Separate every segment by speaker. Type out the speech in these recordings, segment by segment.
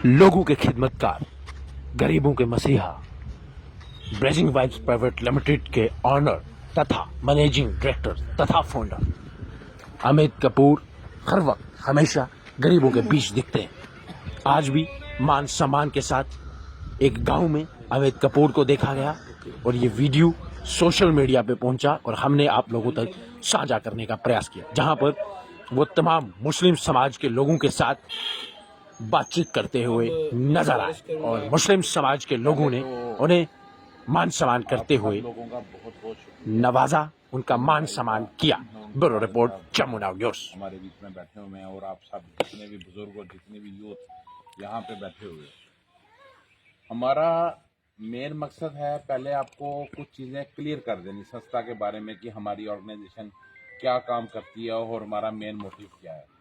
Speaker 1: लोगों के खिदमतकार, गरीबों के मसीहा, ब्रेजिंग वाइब्स प्राइवेट लिमिटेड के ऑनर तथा मैनेजिंग डायरेक्टर तथा फाउंडर अमित कपूर हर वक्त हमेशा गरीबों के बीच दिखते हैं। आज भी मान सम्मान के साथ एक गांव में अमित कपूर को देखा गया और ये वीडियो सोशल मीडिया पे पहुंचा और हमने आप लोगों तक साझा करने का प्रयास किया, जहां पर वो तमाम मुस्लिम समाज के लोगों के साथ बातचीत करते हुए नजर आए और मुस्लिम समाज के लोगों ने उन्हें मान सम्मान करते हुए नवाजा, उनका मान सम्मान किया। Bureau report, Jamuna news.
Speaker 2: हमारे बीच में बैठे हुए हैं और आप सब जितने भी बुजुर्ग और जितने भी यूथ यहाँ पे बैठे हुए हैं। हमारा मेन मकसद है पहले आपको कुछ चीज़ें क्लियर कर देनी संस्था के बारे में कि हमारी ऑर्गेनाइजेशन क्या काम करती है और हमारा मेन मोटिव क्या है।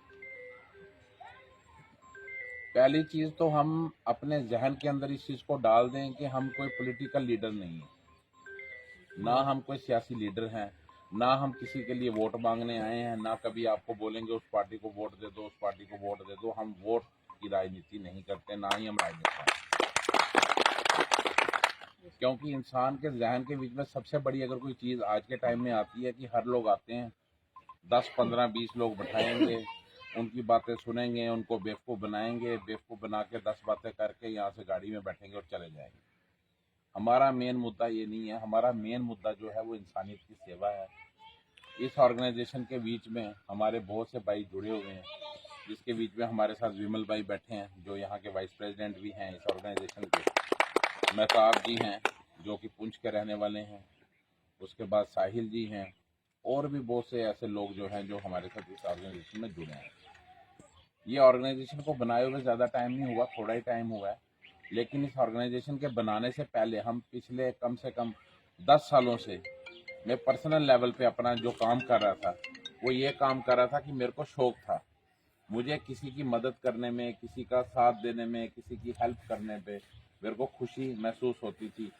Speaker 2: पहली चीज़ तो हम अपने जहन के अंदर इस चीज़ को डाल दें कि हम कोई पॉलिटिकल लीडर नहीं है, ना हम कोई सियासी लीडर हैं, ना हम किसी के लिए वोट मांगने आए हैं, ना कभी आपको बोलेंगे उस पार्टी को वोट दे दो, उस पार्टी को वोट दे दो। हम वोट की राजनीति नहीं करते, ना ही हम राजनीति, क्योंकि इंसान के जहन के बीच में सबसे बड़ी अगर कोई चीज़ आज के टाइम में आती है कि हर लोग आते हैं, 10, 15, 20 लोग बैठाएंगे, उनकी बातें सुनेंगे, उनको बेवकूफ़ बनाएंगे, बेवकूफ़ बना के 10 बातें करके यहाँ से गाड़ी में बैठेंगे और चले जाएंगे। हमारा मेन मुद्दा ये नहीं है। हमारा मेन मुद्दा जो है वो इंसानियत की सेवा है। इस ऑर्गेनाइजेशन के बीच में हमारे बहुत से भाई जुड़े हुए हैं, जिसके बीच में हमारे साथ विमल भाई बैठे हैं जो यहाँ के वाइस प्रेसिडेंट भी हैं इस ऑर्गेनाइजेशन के, मेहताब जी हैं जो कि पुंछ के रहने वाले हैं, उसके बाद साहिल जी हैं, और भी बहुत से ऐसे लोग जो हैं जो हमारे साथ इस ऑर्गेनाइजेशन में जुड़े हैं। ये ऑर्गेनाइजेशन को बनाए हुए ज़्यादा टाइम नहीं हुआ, थोड़ा ही टाइम हुआ है, लेकिन इस ऑर्गेनाइजेशन के बनाने से पहले हम पिछले कम से कम 10 सालों से मैं पर्सनल लेवल पे अपना जो काम कर रहा था वो ये काम कर रहा था कि मेरे को शौक था, मुझे किसी की मदद करने में, किसी का साथ देने में, किसी की हेल्प करने पे मेरे को खुशी महसूस होती थी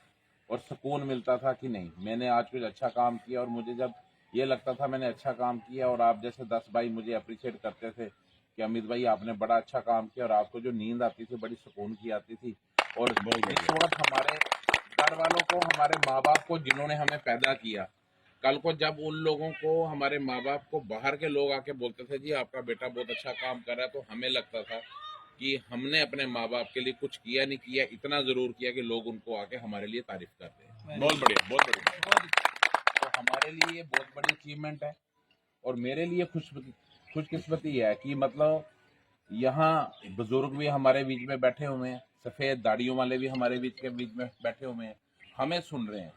Speaker 2: और सुकून मिलता था कि नहीं मैंने आज कुछ अच्छा काम किया। और मुझे जब ये लगता था मैंने अच्छा काम किया और आप जैसे 10 भाई मुझे अप्रिशिएट करते थे कि अमित भाई आपने बड़ा अच्छा काम किया, और आपको जो नींद आती थी बड़ी सुकून की आती थी। और इस वक्त हमारे घर वालों को, हमारे माँ बाप को, जिन्होंने हमें पैदा किया, कल को जब उन लोगों को, हमारे माँ बाप को बाहर के लोग आके बोलते थे जी आपका बेटा बहुत अच्छा काम कर रहा है, तो हमें लगता था कि हमने अपने माँ बाप के लिए कुछ किया नहीं किया, इतना जरूर किया कि लोग उनको आके हमारे लिए तारीफ करते हैं। बहुत बढ़िया, बहुत बढ़िया। तो हमारे लिए ये बहुत बड़ी अचीवमेंट है और मेरे लिए खुशकिस्मती है कि मतलब यहाँ बुजुर्ग भी हमारे बीच में बैठे हुए हैं, सफेद दाढ़ियों वाले भी हमारे बीच में बैठे हुए हैं, हमें सुन रहे हैं।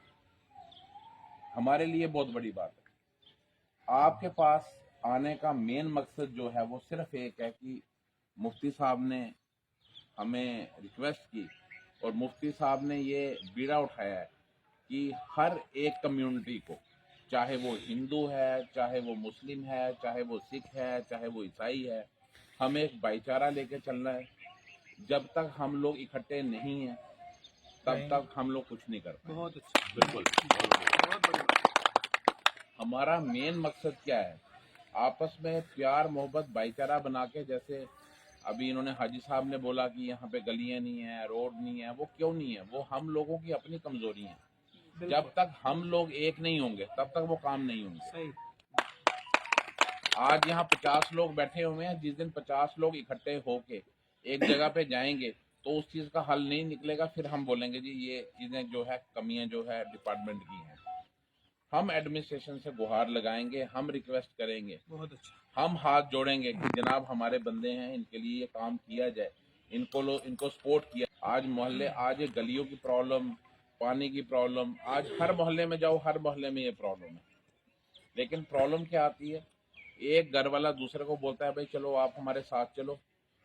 Speaker 2: हमारे लिए बहुत बड़ी बात है। आपके पास आने का मेन मकसद जो है वो सिर्फ एक है कि मुफ्ती साहब ने हमें रिक्वेस्ट की और मुफ्ती साहब ने ये बीड़ा उठाया है कि हर एक कम्युनिटी को, चाहे वो हिंदू है, चाहे वो मुस्लिम है, चाहे वो सिख है, चाहे वो ईसाई है, हमें एक भाईचारा लेके चलना है। जब तक हम लोग इकट्ठे नहीं हैं तब तक हम लोग कुछ नहीं कर पाएंगे। बहुत अच्छा, बिल्कुल, बहुत बढ़िया। हमारा मेन मकसद क्या है? आपस में प्यार मोहब्बत भाईचारा बना के, जैसे अभी इन्होंने हाजी साहब ने बोला कि यहाँ पे गलियां नहीं है, रोड नहीं है, वो क्यों नहीं है? वो हम लोगों की अपनी कमजोरी है। जब तक हम लोग एक नहीं होंगे तब तक वो काम नहीं होंगे। सही। आज यहाँ 50 लोग बैठे हुए हैं, जिस दिन 50 लोग इकट्ठे होके एक जगह पे जाएंगे तो उस चीज का हल नहीं निकलेगा, फिर हम बोलेंगे जी ये चीजें जो है, कमियां जो है डिपार्टमेंट की हैं। हम एडमिनिस्ट्रेशन से गुहार लगाएंगे, हम रिक्वेस्ट करेंगे, बहुत अच्छा, हम हाथ जोड़ेंगे कि जनाब हमारे बंदे हैं, इनके लिए ये काम किया जाए, इनको सपोर्ट किया। आज मोहल्ले, आज ये गलियों की प्रॉब्लम, पानी की प्रॉब्लम, आज हर मोहल्ले में जाओ, हर मोहल्ले में ये प्रॉब्लम है। लेकिन प्रॉब्लम क्या आती है? एक घर वाला दूसरे को बोलता है भाई चलो आप हमारे साथ चलो,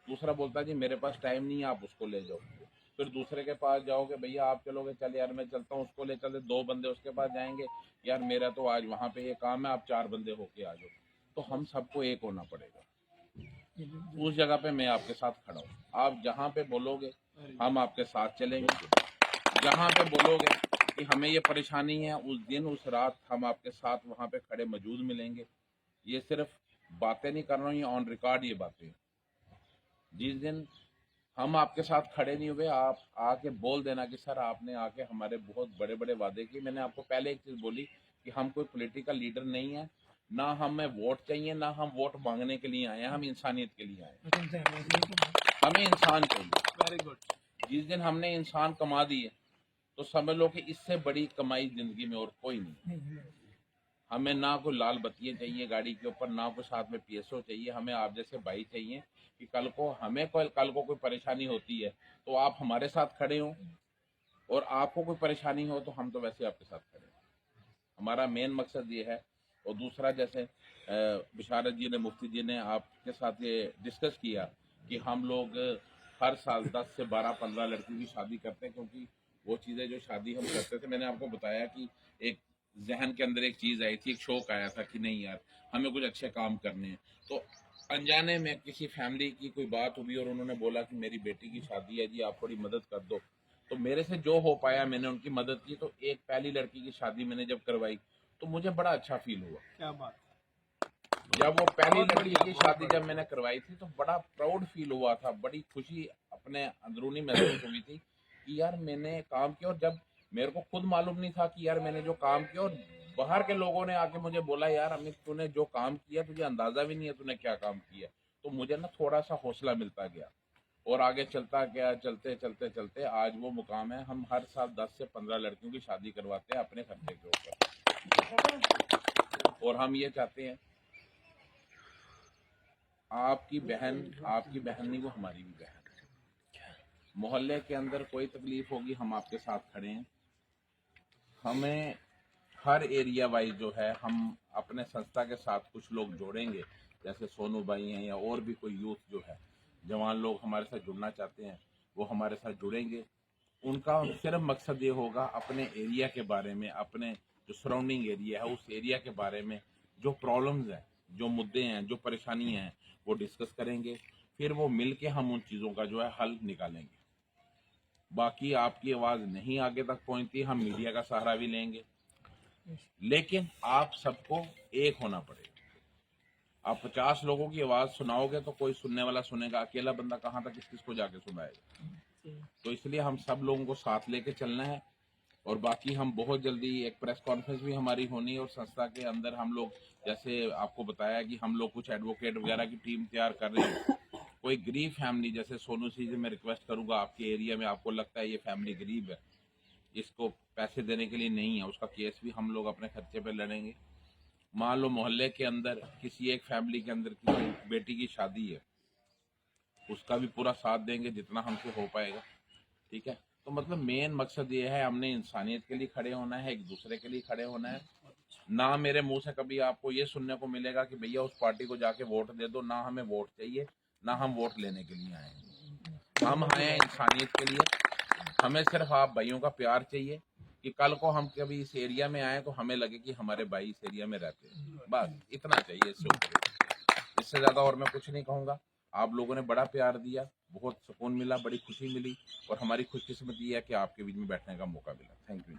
Speaker 2: दूसरा बोलता है जी मेरे पास टाइम नहीं है, आप उसको ले जाओ। फिर दूसरे के पास जाओगे, भैया आप चलोगे, चल यार मैं चलता हूँ, उसको ले चलते, 2 बंदे उसके पास जाएंगे, यार मेरा तो आज वहां पे ये काम है, आप 4 बंदे होके आ जाओ। तो हम सबको एक होना पड़ेगा। उस जगह पे मैं आपके साथ खड़ा हूँ, आप जहाँ पे बोलोगे हम आपके साथ चलेंगे, जहाँ पे बोलोगे कि हमें ये परेशानी है, उस दिन उस रात हम आपके साथ वहाँ पे खड़े मौजूद मिलेंगे। ये सिर्फ बातें नहीं कर रहा हूँ, ये ऑन रिकॉर्ड ये बातें। जिस दिन हम आपके साथ खड़े नहीं हुए। आप आके बोल देना कि सर आपने आके हमारे बहुत बड़े बड़े वादे किए। मैंने आपको पहले एक चीज़ बोली कि हम कोई पॉलिटिकल लीडर नहीं है, ना हमें वोट चाहिए, ना हम वोट मांगने के लिए आए हैं, हम इंसानियत के लिए आए हैं। हमें इंसान चाहिए।
Speaker 1: Very good.
Speaker 2: जिस दिन हमने इंसान कमा दिए तो समझ लो कि इससे बड़ी कमाई जिंदगी में और कोई नहीं। हमें ना कोई लाल बत्तियां चाहिए गाड़ी के ऊपर, ना कोई साथ में पीएसओ चाहिए। हमें आप जैसे भाई चाहिए कि कल को कोई परेशानी होती है तो आप हमारे साथ खड़े हो, और आपको कोई परेशानी हो तो हम तो वैसे आपके साथ खड़े हैं। हमारा मेन मकसद ये है। और दूसरा, जैसे बिशारत जी ने, मुफ्ती जी ने आपके साथ ये डिस्कस किया कि हम लोग हर साल 10 से 12-15 लड़कियों की शादी करते हैं, क्योंकि वो चीज़ें जो शादी हम करते थे, मैंने आपको बताया कि एक जहन के अंदर एक चीज़ आई थी, एक शौक आया था कि नहीं यार हमें कुछ अच्छे काम करने हैं। तो अनजाने में किसी फैमिली की कोई बात हुई और उन्होंने बोला कि मेरी बेटी की शादी है जी, आप थोड़ी मदद कर दो। तो मेरे से जो हो पाया मैंने उनकी मदद की। तो एक पहली लड़की की शादी मैंने जब करवाई तो मुझे बड़ा अच्छा फील हुआ।
Speaker 1: क्या बात।
Speaker 2: जब वो पहली लड़की की शादी जब मैंने करवाई थी तो बड़ा प्राउड फील हुआ था, बड़ी खुशी अपने अंदरूनी महसूस हुई थी कि यार मैंने काम किया। और जब मेरे को खुद मालूम नहीं था कि यार मैंने जो काम किया, और बाहर के लोगों ने आके मुझे बोला यार अमित तूने जो काम किया तुझे अंदाजा भी नहीं है तूने क्या काम किया, तो मुझे ना थोड़ा सा हौसला मिलता गया और आगे चलता गया। चलते चलते चलते आज वो मुकाम है, हम हर साल 10 से 15 लड़कियों की शादी करवाते हैं अपने खर्चे के ऊपर। और हम ये चाहते हैं आपकी बहन नहीं, वो हमारी भी बहन है। मोहल्ले के अंदर कोई तकलीफ होगी हम आपके साथ खड़े हैं। हमें हर एरिया वाइज जो है हम अपने संस्था के साथ कुछ लोग जोड़ेंगे, जैसे सोनू भाई हैं या और भी कोई यूथ जो है, जवान लोग हमारे साथ जुड़ना चाहते हैं वो हमारे साथ जुड़ेंगे। उनका सिर्फ मकसद ये होगा अपने एरिया के बारे में, अपने जो सराउंडिंग एरिया है उस एरिया के बारे में जो प्रॉब्लम्स हैं, जो मुद्दे हैं, जो परेशानियां हैं, वो डिस्कस करेंगे। फिर वो मिल के हम उन चीज़ों का जो है हल निकालेंगे। बाकी आपकी आवाज़ नहीं आगे तक पहुंचती, हम मीडिया का सहारा भी लेंगे, लेकिन आप सबको एक होना पड़ेगा। आप 50 लोगों की आवाज़ सुनाओगे तो कोई सुनने वाला सुनेगा, अकेला बंदा कहाँ तक किसको जाके सुनाएगा। तो इसलिए हम सब लोगों को साथ लेके चलना है। और बाकी हम बहुत जल्दी एक प्रेस कॉन्फ्रेंस भी हमारी होनी है, और संस्था के अंदर हम लोग, जैसे आपको बताया कि हम लोग कुछ एडवोकेट वगैरह की टीम तैयार कर रहे हैं। कोई गरीब फैमिली, जैसे सोनू सी से मैं रिक्वेस्ट करूंगा, आपके एरिया में आपको लगता है ये फैमिली गरीब है, इसको पैसे देने के लिए नहीं है, उसका केस भी हम लोग अपने खर्चे पे लड़ेंगे। मान लो मोहल्ले के अंदर किसी एक फैमिली के अंदर किसी बेटी की शादी है, उसका भी पूरा साथ देंगे जितना हमसे हो पाएगा। ठीक है, तो मतलब मेन मकसद ये है, हमने इंसानियत के लिए खड़े होना है, एक दूसरे के लिए खड़े होना है। ना मेरे मुंह से कभी आपको ये सुनने को मिलेगा कि भैया उस पार्टी को जाके वोट दे दो, ना हमें वोट चाहिए, ना हम वोट लेने के लिए आए हैं। हम आए हैं इंसानियत के लिए। हमें सिर्फ आप भाइयों का प्यार चाहिए कि कल को हम कभी इस एरिया में आए तो हमें लगे कि हमारे भाई इस एरिया में रहते हैं, बस इतना चाहिए। इससे ऊपर, इससे ज्यादा और मैं कुछ नहीं कहूँगा। आप लोगों ने बड़ा प्यार दिया, बहुत सुकून मिला, बड़ी खुशी मिली, और हमारी खुशकिस्मती है कि आपके बीच में बैठने का मौका मिला। Thank you.